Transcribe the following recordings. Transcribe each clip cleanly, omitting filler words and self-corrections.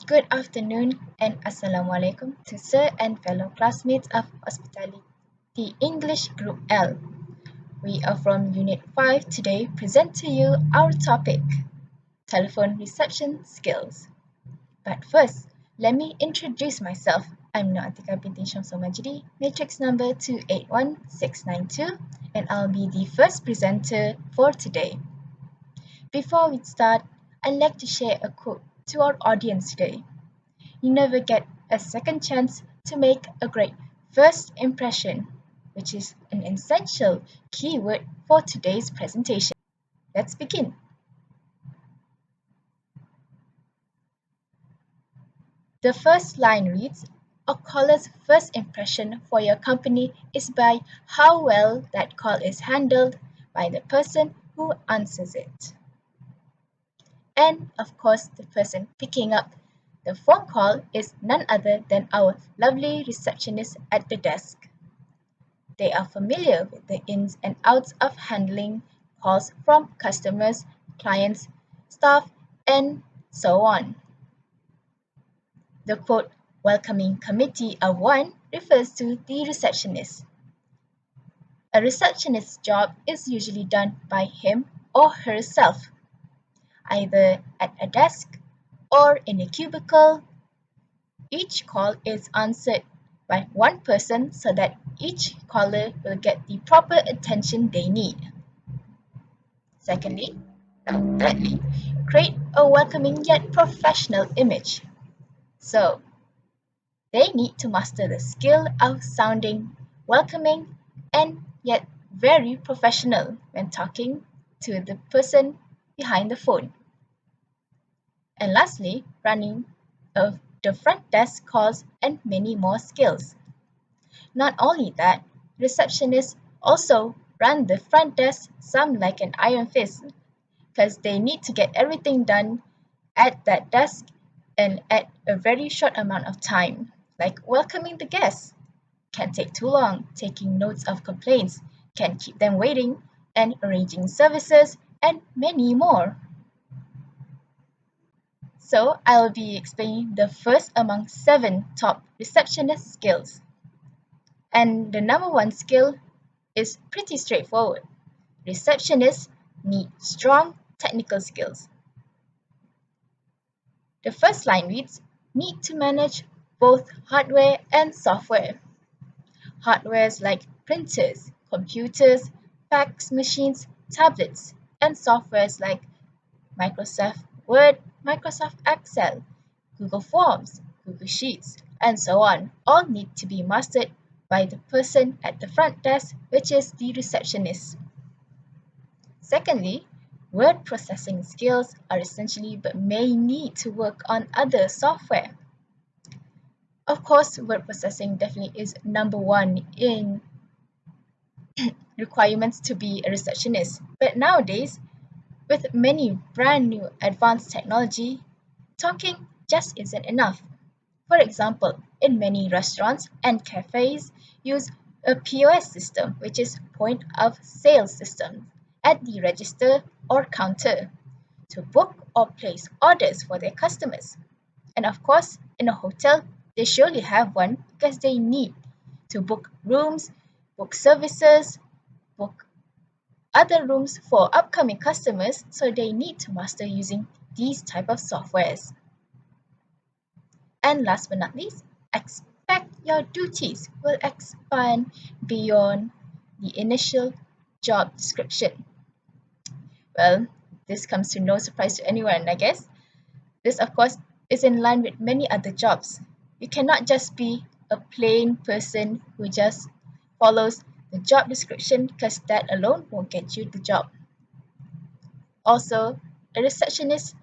Good afternoon and Assalamualaikum to sir and fellow classmates of Hospitality English Group L. We are from Unit 5 today present to you our topic, telephone reception skills. But first, let me introduce myself. I'm Noatika binti Syamsul Majidi, matrix number 281692, and I'll be the first presenter for today. Before we start, I'd like to share a quote to our audience today. You never get a second chance to make a great first impression, which is an essential keyword for today's presentation. Let's begin. The first line reads, "A caller's first impression for your company is by how well that call is handled by the person who answers it." And of course, the person picking up the phone call is none other than our lovely receptionist at the desk. They are familiar with the ins and outs of handling calls from customers, clients, staff, and so on. The quote, "welcoming committee of one" refers to the receptionist. A receptionist's job is usually done by him or herself, either at a desk or in a cubicle. Each call is answered by one person so that each caller will get the proper attention they need. Thirdly, create a welcoming yet professional image. So, they need to master the skill of sounding welcoming and yet very professional when talking to the person behind the phone. And lastly, running the front desk calls and many more skills. Not only that, receptionists also run the front desk some like an iron fist because they need to get everything done at that desk and at a very short amount of time, like welcoming the guests. Can't take too long, taking notes of complaints, can't keep them waiting, and arranging services, and many more. So I'll be explaining the first among 7 top receptionist skills. And the number 1 skill is pretty straightforward. Receptionists need strong technical skills. The first line reads, "need to manage both hardware and software." Hardwares like printers, computers, fax machines, tablets, and softwares like Microsoft Word, Microsoft Excel, Google Forms, Google Sheets, and so on, all need to be mastered by the person at the front desk, which is the receptionist. Secondly, word processing skills are essential but may need to work on other software. Of course, word processing definitely is number 1 in requirements to be a receptionist, but nowadays, with many brand new advanced technology, talking just isn't enough. For example, in many restaurants and cafes use a POS system, which is point of sale system, at the register or counter to book or place orders for their customers. And of course, in a hotel, they surely have one because they need to book rooms, book services, book other rooms for upcoming customers, so they need to master using these type of softwares. And last but not least, expect your duties will expand beyond the initial job description. Well, this comes to no surprise to anyone, I guess. This, of course, is in line with many other jobs. You cannot just be a plain person who just follows the job description because that alone won't get you the job. Also, a receptionist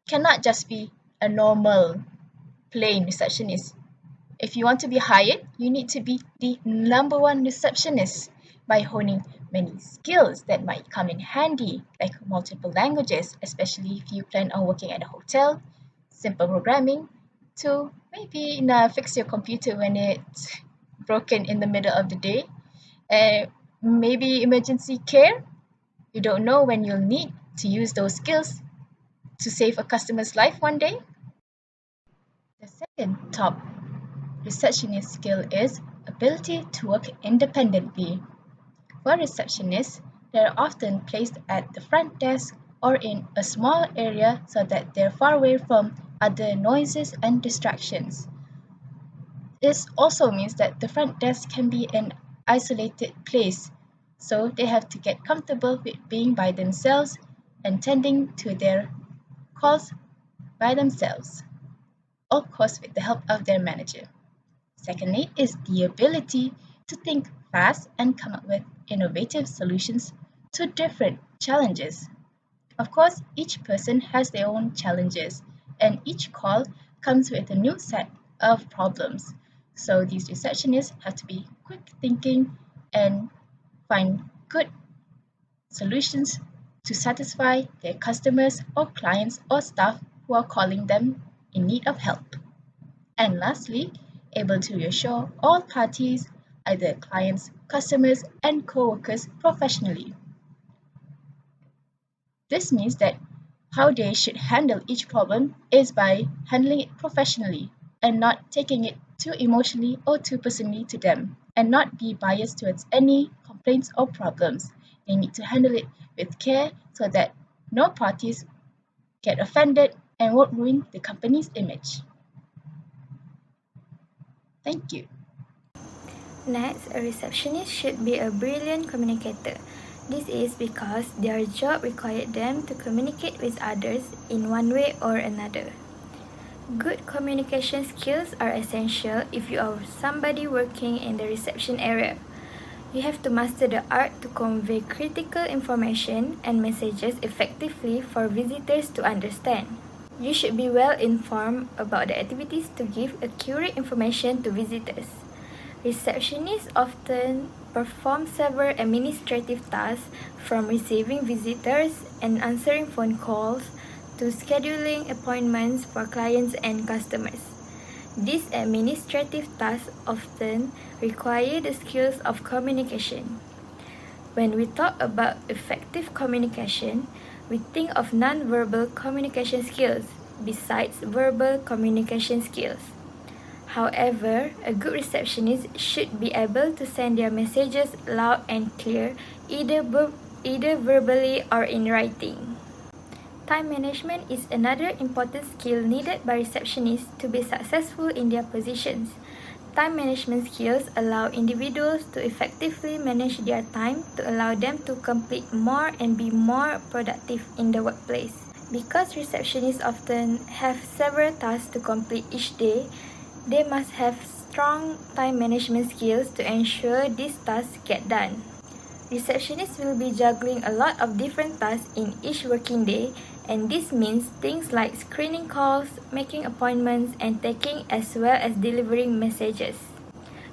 cannot just be a normal, plain receptionist. If you want to be hired, you need to be the number 1 receptionist by honing many skills that might come in handy, like multiple languages, especially if you plan on working at a hotel, simple programming, to maybe fix your computer when it's broken in the middle of the day. Maybe emergency care. You don't know when you'll need to use those skills to save a customer's life one day. The second top receptionist skill is ability to work independently. For receptionists, they are often placed at the front desk or in a small area so that they're far away from other noises and distractions. This also means that the front desk can be an isolated place, so they have to get comfortable with being by themselves and tending to their calls by themselves, of course with the help of their manager. Secondly is the ability to think fast and come up with innovative solutions to different challenges. Of course, each person has their own challenges, and each call comes with a new set of problems. So these receptionists have to be quick thinking and find good solutions to satisfy their customers or clients or staff who are calling them in need of help. And lastly, able to reassure all parties, either clients, customers, and co-workers professionally. This means that how they should handle each problem is by handling it professionally and not taking it too emotionally or too personally to them, and not be biased towards any complaints or problems. They need to handle it with care so that no parties get offended and won't ruin the company's image. Thank you. Next, a receptionist should be a brilliant communicator. This is because their job required them to communicate with others in one way or another. Good communication skills are essential if you are somebody working in the reception area. You have to master the art to convey critical information and messages effectively for visitors to understand. You should be well informed about the activities to give accurate information to visitors. Receptionists often perform several administrative tasks, from receiving visitors and answering phone calls to scheduling appointments for clients and customers. These administrative tasks often require the skills of communication. When we talk about effective communication, we think of non-verbal communication skills besides verbal communication skills. However, a good receptionist should be able to send their messages loud and clear, either verbally or in writing. Time management is another important skill needed by receptionists to be successful in their positions. Time management skills allow individuals to effectively manage their time to allow them to complete more and be more productive in the workplace. Because receptionists often have several tasks to complete each day, they must have strong time management skills to ensure these tasks get done. Receptionists will be juggling a lot of different tasks in each working day, and this means things like screening calls, making appointments, and taking as well as delivering messages.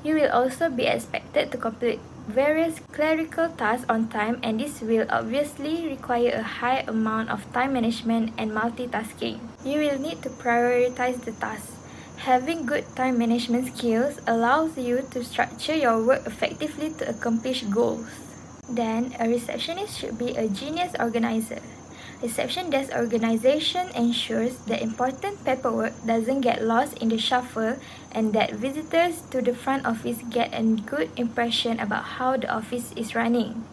You will also be expected to complete various clerical tasks on time, and this will obviously require a high amount of time management and multitasking. You will need to prioritize the tasks. Having good time management skills allows you to structure your work effectively to accomplish goals. Then, a receptionist should be a genius organizer. Reception desk organization ensures that important paperwork doesn't get lost in the shuffle and that visitors to the front office get a good impression about how the office is running.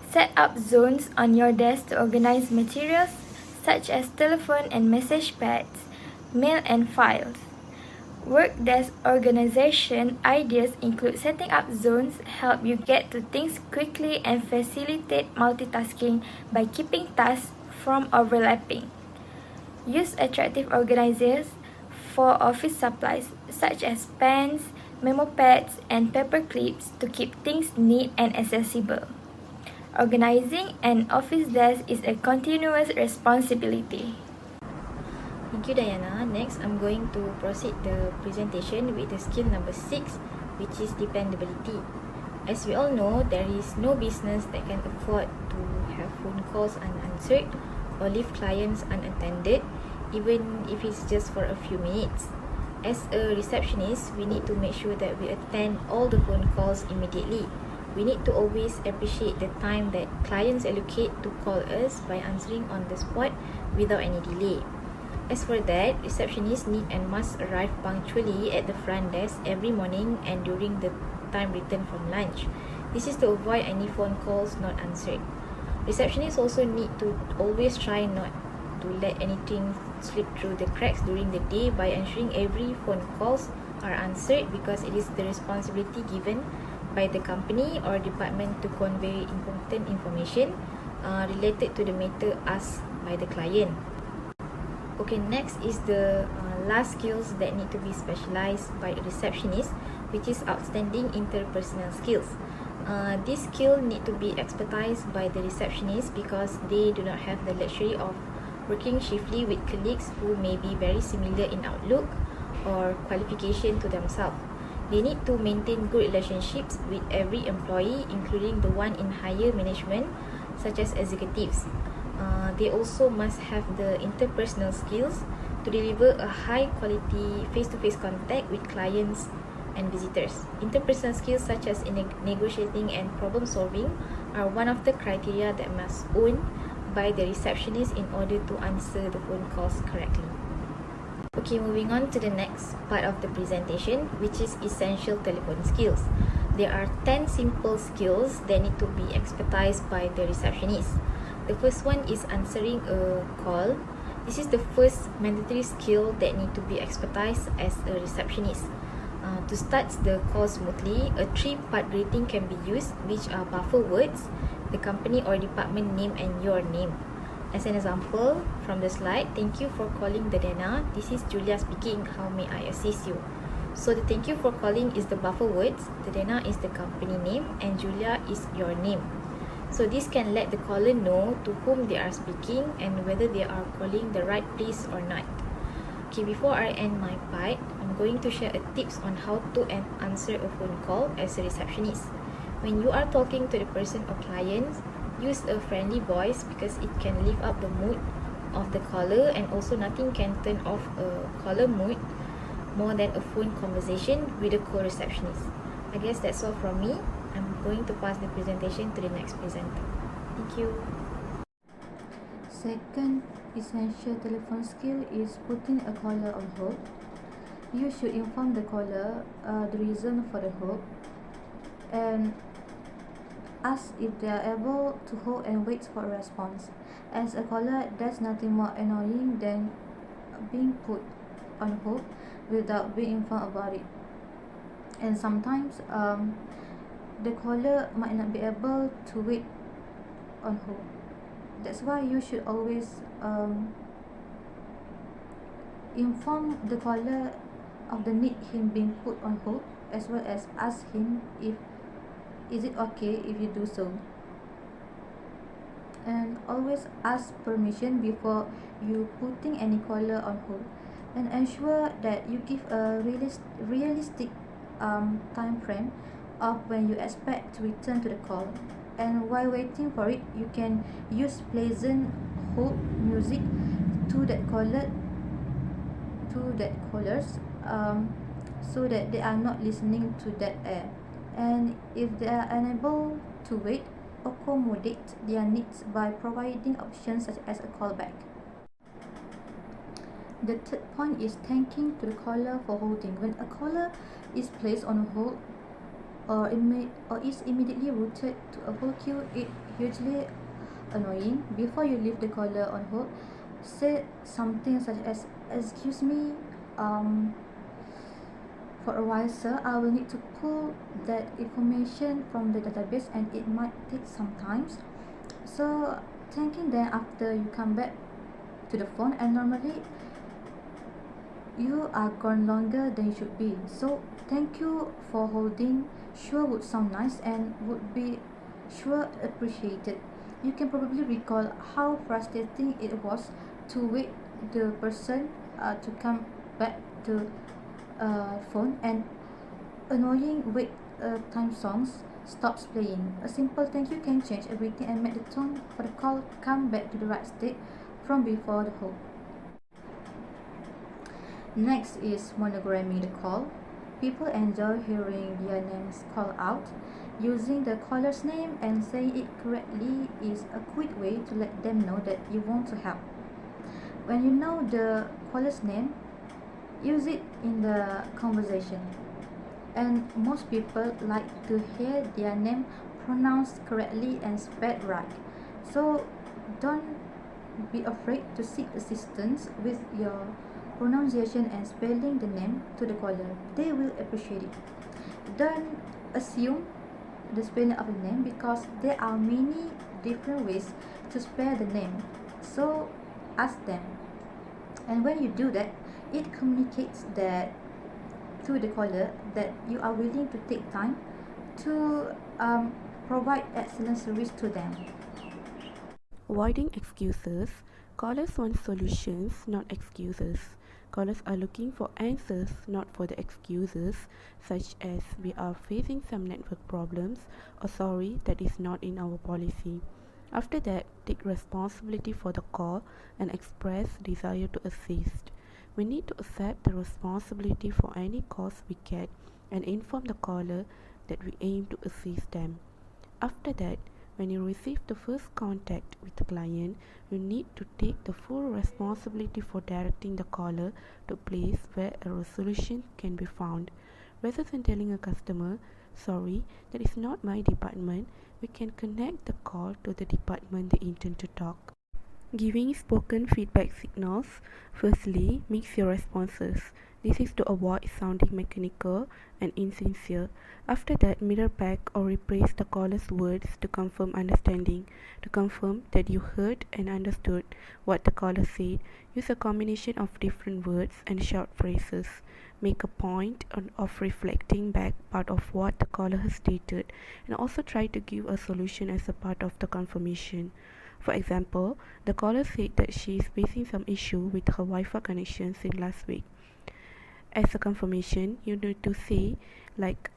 Set up zones on your desk to organize materials such as telephone and message pads, mail and files. Work desk organization ideas include setting up zones, help you get to things quickly, and facilitate multitasking by keeping tasks from overlapping. Use attractive organizers for office supplies such as pens, memo pads, and paper clips to keep things neat and accessible. Organizing an office desk is a continuous responsibility. Thank you, Diana. Next, I'm going to proceed the presentation with the skill number 6, which is dependability. As we all know, there is no business that can afford to have phone calls unanswered or leave clients unattended, even if it's just for a few minutes. As a receptionist, we need to make sure that we attend all the phone calls immediately. We need to always appreciate the time that clients allocate to call us by answering on the spot without any delay. As for that, receptionists need and must arrive punctually at the front desk every morning and during the time returned from lunch. This is to avoid any phone calls not answered. Receptionists also need to always try not to let anything slip through the cracks during the day by ensuring every phone calls are answered, because it is the responsibility given by the company or department to convey important information related to the matter asked by the client. Okay, next is the last skills that need to be specialized by a receptionist, which is outstanding interpersonal skills. This skill need to be expertised by the receptionist because they do not have the luxury of working chiefly with colleagues who may be very similar in outlook or qualification to themselves. They need to maintain good relationships with every employee, including the one in higher management, such as executives. They also must have the interpersonal skills to deliver a high quality face-to-face contact with clients and visitors. Interpersonal skills such as in negotiating and problem solving are one of the criteria that must own by the receptionist in order to answer the phone calls correctly. Okay, moving on to the next part of the presentation, which is essential telephone skills. There are 10 simple skills that need to be expertised by the receptionist. The first one is answering a call. This is the first mandatory skill that need to be expertised as a receptionist. To start the call smoothly, a 3-part greeting can be used, which are buffer words, the company or department name, and your name. As an example from the slide, thank you for calling the Dana. This is Julia speaking. How may I assist you? So the thank you for calling is the buffer words, the Dana is the company name, and Julia is your name. So this can let the caller know to whom they are speaking and whether they are calling the right place or not. Okay, before I end my part, I'm going to share a tips on how to answer a phone call as a receptionist. When you are talking to the person or client, use a friendly voice because it can lift up the mood of the caller, and also nothing can turn off a caller mood more than a phone conversation with a co-receptionist. I guess that's all from me. I'm going to pass the presentation to the next presenter. Thank you. Second essential telephone skill is putting a caller on hold. You should inform the caller the reason for the hold and ask if they are able to hold and wait for a response. As a caller, there's nothing more annoying than being put on hold without being informed about it. And sometimes the caller might not be able to wait on hold. That's why you should always inform the caller of the need him being put on hold, as well as ask him if is it okay if you do so. And always ask permission before you putting any caller on hold, and ensure that you give a realistic time frame of when you expect to return to the call. And while waiting for it, you can use pleasant hold music to that callers so that they are not listening to dead air. And if they are unable to wait, accommodate their needs by providing options such as a callback. The third point is thanking to the caller for holding. When a caller is placed on hold or is immediately routed to a hold queue, it hugely annoying. Before you leave the caller on hold, say something such as, "Excuse me, for a while sir, I will need to pull that information from the database and it might take some time." So thanking them after you come back to the phone, and normally you are gone longer than you should be. So thank you for holding sure would sound nice and would be sure appreciated. You can probably recall how frustrating it was to wait the person to come back to phone, and annoying wait time songs stops playing. A simple thank you can change everything and make the tone for the call come back to the right state from before the hold. Next is monogramming the call. People enjoy hearing their names called out. Using the caller's name and saying it correctly is a quick way to let them know that you want to help. When you know the caller's name, use it in the conversation. And most people like to hear their name pronounced correctly and spelled right. So don't be afraid to seek assistance with your pronunciation and spelling the name to the caller. They will appreciate it. Don't assume the spelling of the name because there are many different ways to spell the name. So ask them. And when you do that, it communicates that to the caller that you are willing to take time to provide excellent service to them. Avoiding excuses. Callers want solutions, not excuses. Callers are looking for answers, not for the excuses, such as we are facing some network problems or sorry, that is not in our policy. After that, take responsibility for the call and express desire to assist. We need to accept the responsibility for any calls we get and inform the caller that we aim to assist them. After that, when you receive the first contact with the client, you need to take the full responsibility for directing the caller to a place where a resolution can be found. Rather than telling a customer, sorry, that is not my department, we can connect the call to the department they intend to talk. Giving spoken feedback signals. Firstly, mix your responses. This is to avoid sounding mechanical and insincere. After that, mirror back or rephrase the caller's words to confirm understanding. To confirm that you heard and understood what the caller said, use a combination of different words and short phrases. Make a point of reflecting back part of what the caller has stated and also try to give a solution as a part of the confirmation. For example, the caller said that she is facing some issue with her Wi-Fi connection since last week. As a confirmation, you need to say like,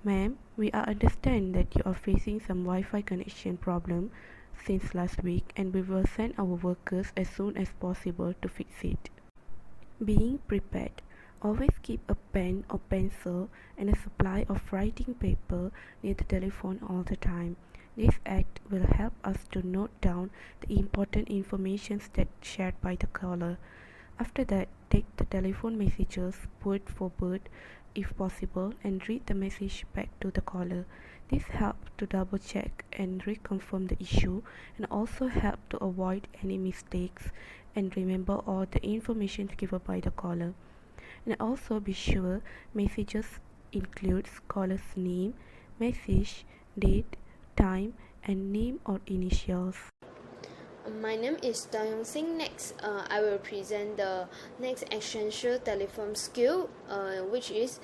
ma'am, we understand that you are facing some Wi-Fi connection problem since last week and we will send our workers as soon as possible to fix it. Being prepared. Always keep a pen or pencil and a supply of writing paper near the telephone all the time. This act will help us to note down the important information that shared by the caller. After that, take the telephone messages word for word if possible and read the message back to the caller. This helps to double check and reconfirm the issue and also help to avoid any mistakes and remember all the information given by the caller. And also be sure messages includes caller's name, message, date, time and name or initials. My name is Dayong Singh. Next, I will present the next essential telephone skill, which is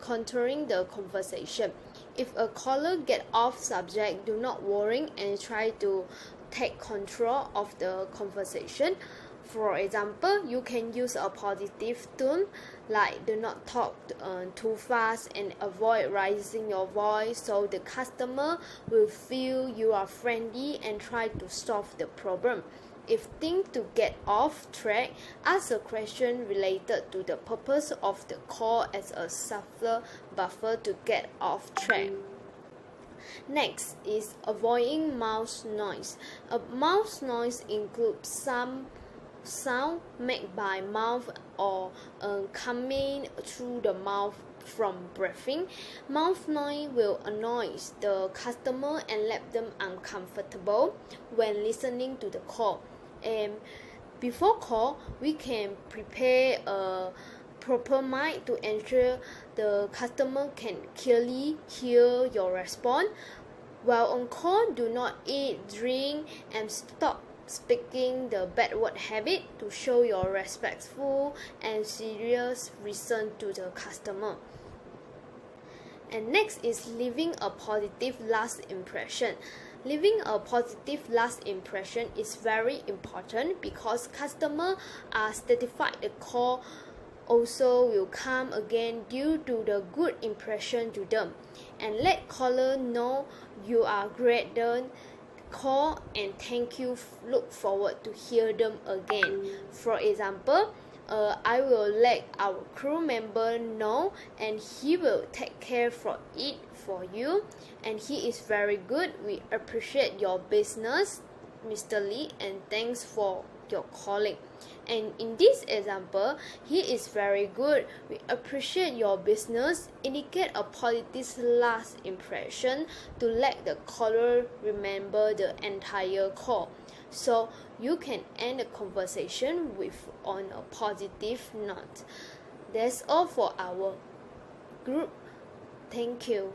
contouring the conversation. If a caller get off subject, do not worry and try to take control of the conversation. For example, you can use a positive tone like do not talk too fast and avoid raising your voice so the customer will feel you are friendly and try to solve the problem. If think to get off track, ask a question related to the purpose of the call as a subtle buffer to get off track. Next is avoiding mouth noise. A mouth noise includes some sound made by mouth or coming through the mouth from breathing. Mouth noise will annoy the customer and let them uncomfortable when listening to the call. And before call, we can prepare a proper mic to ensure the customer can clearly hear your response. While on call, do not eat, drink, and stop speaking the bad word habit to show your respectful and serious reason to the customer. And next is leaving a positive last impression. Leaving a positive last impression is very important because customers are satisfied the call also will come again due to the good impression to them. And let caller know you are great done. Call and thank you. Look forward to hear them again. For example, I will let our crew member know and he will take care for it for you and he is very good. We appreciate your business, Mr. Lee, and thanks for your calling. And in this example, he is very good. We appreciate your business. Indicate a positive last impression to let the caller remember the entire call. So you can end the conversation on a positive note. That's all for our group. Thank you.